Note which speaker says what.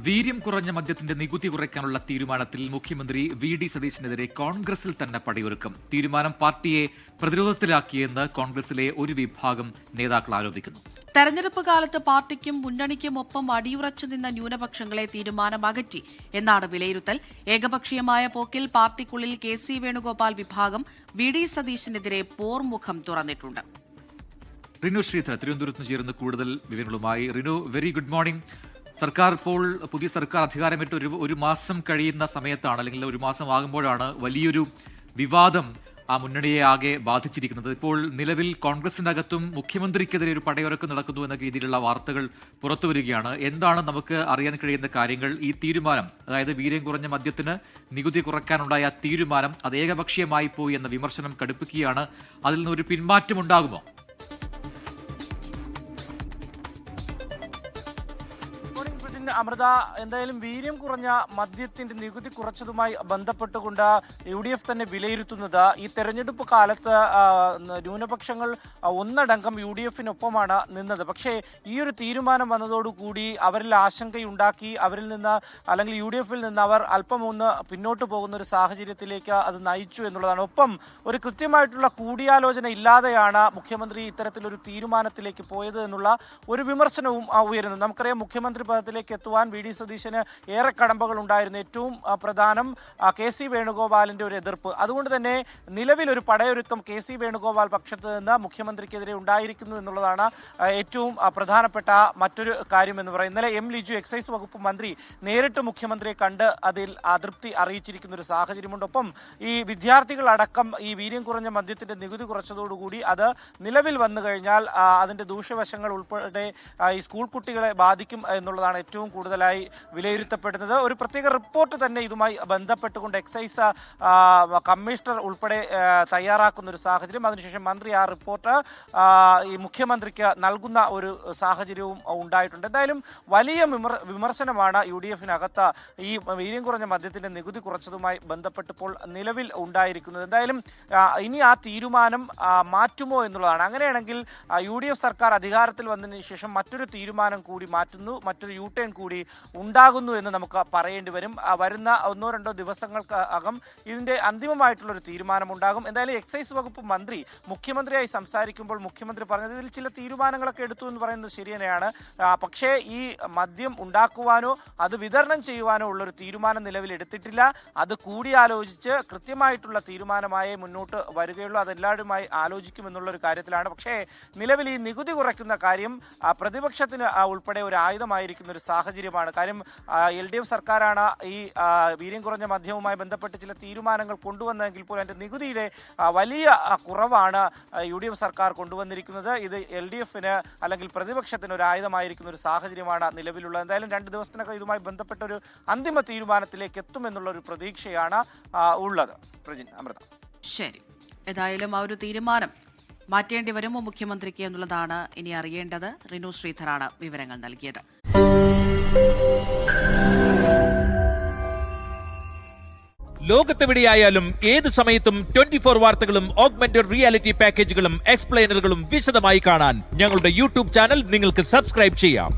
Speaker 1: വീര്യം കുറഞ്ഞ മദ്യത്തിന്റെ നികുതി കുറയ്ക്കാനുള്ള തീരുമാനത്തിൽ മുഖ്യമന്ത്രി വി.ഡി. സതീശനെതിരെ കോൺഗ്രസിൽ തന്നെ പടിയൊരുക്കും. തീരുമാനം പാർട്ടിയെ പ്രതിരോധത്തിലാക്കിയെന്ന് കോൺഗ്രസിലെ ഒരു വിഭാഗം നേതാക്കൾ ആരോപിക്കുന്നു.
Speaker 2: തെരഞ്ഞെടുപ്പ് കാലത്ത് പാർട്ടിക്കും മുന്നണിക്കും ഒപ്പം അടിയുറച്ചു നിന്ന ന്യൂനപക്ഷങ്ങളെ തീരുമാനം അകറ്റി എന്നാണ് വിലയിരുത്തൽ. ഏകപക്ഷീയമായ പോക്കിൽ പാർട്ടിക്കുള്ളിൽ കെ.സി. വേണുഗോപാൽ വിഭാഗം വി.ഡി. സതീശനെതിരെ പോർമുഖം തുറന്നിട്ടുണ്ട്.
Speaker 1: റിനു ശ്രീധർ തിരുവനന്തപുരത്ത് ചേർന്ന് കൂടുതൽ വിവരങ്ങളുമായി. Rinu, very good morning. സർക്കാർ ഇപ്പോൾ പുതിയ സർക്കാർ അധികാരമേറ്റ് ഒരു മാസം കഴിയുന്ന സമയത്താണ്, അല്ലെങ്കിൽ ഒരു മാസം ആകുമ്പോഴാണ് വലിയൊരു വിവാദം ആ മുന്നണിയെ ആകെ ബാധിച്ചിരിക്കുന്നത്. ഇപ്പോൾ നിലവിൽ കോൺഗ്രസിനകത്തും മുഖ്യമന്ത്രിക്കെതിരെ ഒരു പടയൊരുക്കം നടക്കുന്നു എന്ന രീതിയിലുള്ള വാർത്തകൾ പുറത്തുവരികയാണ്. എന്താണ് നമുക്ക് അറിയാൻ കഴിയുന്ന കാര്യങ്ങൾ? ഈ തീരുമാനം, അതായത് വീര്യം കുറഞ്ഞ മദ്യത്തിന് നികുതി കുറയ്ക്കാനുണ്ടായ തീരുമാനം അത് ഏകപക്ഷീയമായി പോയി എന്ന വിമർശനം കടുപ്പിക്കുകയാണ്. അതിൽ നിന്ന് ഒരു പിന്മാറ്റം ഉണ്ടാകുമോ?
Speaker 3: അമൃത, എന്തായാലും വീര്യം കുറഞ്ഞ മദ്യത്തിന്റെ നികുതി കുറച്ചതുമായി ബന്ധപ്പെട്ടുകൊണ്ട് UDF തന്നെ വിലയിരുത്തുന്നത് ഈ തെരഞ്ഞെടുപ്പ് കാലത്ത് ന്യൂനപക്ഷങ്ങൾ ഒന്നടങ്കം UDF-നൊപ്പമാണ് നിന്നത്. പക്ഷേ ഈ ഒരു തീരുമാനം വന്നതോടുകൂടി അവരിൽ ആശങ്കയുണ്ടാക്കി, അവരിൽ നിന്ന് അല്ലെങ്കിൽ UDF-ൽ നിന്ന് അവർ അല്പം ഒന്ന് പിന്നോട്ട് പോകുന്ന ഒരു സാഹചര്യത്തിലേക്ക് അത് നയിച്ചു എന്നുള്ളതാണ്. ഒപ്പം ഒരു കൃത്യമായിട്ടുള്ള കൂടിയാലോചന ഇല്ലാതെയാണ് മുഖ്യമന്ത്രി ഇത്തരത്തിലൊരു തീരുമാനത്തിലേക്ക് പോയത് എന്നുള്ള ഒരു വിമർശനവും ഉയരുന്നു. നമുക്കറിയാം, മുഖ്യമന്ത്രി പദത്തിലേക്ക് എത്തുവാൻ വി.ഡി. സതീശന് ഏറെ കടമ്പകൾ ഉണ്ടായിരുന്നു. ഏറ്റവും പ്രധാനം കെ.സി. വേണുഗോപാലിന്റെ ഒരു എതിർപ്പ്. അതുകൊണ്ട് തന്നെ നിലവിലൊരു പടയൊരുക്കം കെ.സി. വേണുഗോപാൽ പക്ഷത്ത് നിന്ന് മുഖ്യമന്ത്രിക്കെതിരെ ഉണ്ടായിരിക്കുന്നു എന്നുള്ളതാണ് ഏറ്റവും പ്രധാനപ്പെട്ട മറ്റൊരു കാര്യം എന്ന് പറയുന്നത്. ഇന്നലെ ലിജു എക്സൈസ് വകുപ്പ് മന്ത്രി നേരിട്ട് മുഖ്യമന്ത്രിയെ കണ്ട് അതിൽ അതൃപ്തി അറിയിച്ചിരിക്കുന്ന ഒരു സാഹചര്യമുണ്ട്. ഒപ്പം ഈ വിദ്യാർത്ഥികളടക്കം ഈ വീര്യം കുറഞ്ഞ മദ്യത്തിന്റെ നികുതി കുറച്ചതോടുകൂടി അത് നിലവിൽ വന്നു കഴിഞ്ഞാൽ അതിന്റെ ദൂഷ്യവശങ്ങൾ ഉൾപ്പെടെ ഈ സ്കൂൾ കുട്ടികളെ ബാധിക്കും എന്നുള്ളതാണ് ഏറ്റവും കൂടുതലായി വിലയിരുത്തപ്പെടുന്നത്. ഒരു പ്രത്യേക റിപ്പോർട്ട് തന്നെ ഇതുമായി ബന്ധപ്പെട്ടുകൊണ്ട് എക്സൈസ് കമ്മീഷണർ ഉൾപ്പെടെ തയ്യാറാക്കുന്ന ഒരു സാഹചര്യം, അതിനുശേഷം മന്ത്രി ആ റിപ്പോർട്ട് ഈ മുഖ്യമന്ത്രിക്ക് നൽകുന്ന ഒരു സാഹചര്യവും ഉണ്ടായിട്ടുണ്ട്. എന്തായാലും വലിയ വിമർശനമാണ് UDF-നകത്ത് ഈ വീര്യം കുറഞ്ഞ മദ്യത്തിന്റെ നികുതി കുറച്ചതുമായി ബന്ധപ്പെട്ടപ്പോൾ നിലവിൽ ഉണ്ടായിരിക്കുന്നത്. എന്തായാലും ഇനി ആ തീരുമാനം മാറ്റുമോ എന്നുള്ളതാണ്. അങ്ങനെയാണെങ്കിൽ UDF സർക്കാർ അധികാരത്തിൽ വന്നതിന് ശേഷം മറ്റൊരു തീരുമാനം കൂടി മാറ്റുന്നു, മറ്റൊരു യു-ടേൺ കൂടി ഉണ്ടാകുന്നു എന്ന് നമുക്ക് പറയേണ്ടി വരും. വരുന്ന 1-2 ദിവസങ്ങൾക്ക് അകം ഇതിന്റെ അന്തിമമായിട്ടുള്ളൊരു തീരുമാനമുണ്ടാകും. എന്തായാലും എക്സൈസ് വകുപ്പ് മന്ത്രി മുഖ്യമന്ത്രിയായി സംസാരിക്കുമ്പോൾ മുഖ്യമന്ത്രി പറഞ്ഞത് ഇതിൽ ചില തീരുമാനങ്ങളൊക്കെ എടുത്തു എന്ന് പറയുന്നത് ശരി തന്നെയാണ്. പക്ഷേ ഈ മദ്യം ഉണ്ടാക്കുവാനോ അത് വിതരണം ചെയ്യുവാനോ ഉള്ളൊരു തീരുമാനം നിലവിൽ എടുത്തിട്ടില്ല. അത് കൂടിയാലോചിച്ച് കൃത്യമായിട്ടുള്ള തീരുമാനമായി മുന്നോട്ട് വരികയുള്ളൂ. അതെല്ലാവരുമായി ആലോചിക്കുമെന്നുള്ളൊരു കാര്യത്തിലാണ്. പക്ഷേ നിലവിൽ ഈ നികുതി കുറയ്ക്കുന്ന കാര്യം പ്രതിപക്ഷത്തിന് ഉൾപ്പെടെ ഒരു ആയുധമായിരിക്കുന്ന ഒരു സാഹചര്യമാണ്. കാര്യം LDF സർക്കാരാണ് ഈ വീര്യം കുറഞ്ഞ മദ്യവുമായി ബന്ധപ്പെട്ട് ചില തീരുമാനങ്ങൾ കൊണ്ടുവന്നതെങ്കിൽ പോലും അതിന്റെ നികുതിയുടെ വലിയ കുറവാണ് UDF സർക്കാർ കൊണ്ടുവന്നിരിക്കുന്നത്. ഇത് LDF-ന് അല്ലെങ്കിൽ പ്രതിപക്ഷത്തിന് ഒരു ആയുധമായിരിക്കുന്ന ഒരു സാഹചര്യമാണ് നിലവിലുള്ളത്. എന്തായാലും 2 ദിവസത്തിനകം ഇതുമായി ബന്ധപ്പെട്ട ഒരു അന്തിമ തീരുമാനത്തിലേക്ക് എത്തുമെന്നുള്ള ഒരു പ്രതീക്ഷയാണ് ഉള്ളത്. അമൃത,
Speaker 2: ശരി, ഏതായാലും ആ ഒരു തീരുമാനം മാറ്റേണ്ടി വരുമോ മുഖ്യമന്ത്രിക്ക് എന്നുള്ളതാണ് ഇനി അറിയേണ്ടത്. റിനു ശ്രീധറാണ് വിവരങ്ങൾ നൽകിയത്.
Speaker 4: ലോകത്തെവിടെയായാലും ഏത് സമയത്തും 24 വാർത്തകളും ഓഗ്മെന്റഡ് റിയാലിറ്റി പാക്കേജുകളും എക്സ്പ്ലെയിനറുകളും വിശദമായി കാണാൻ ഞങ്ങളുടെ YouTube ചാനൽ നിങ്ങൾക്ക് സബ്സ്ക്രൈബ് ചെയ്യാം.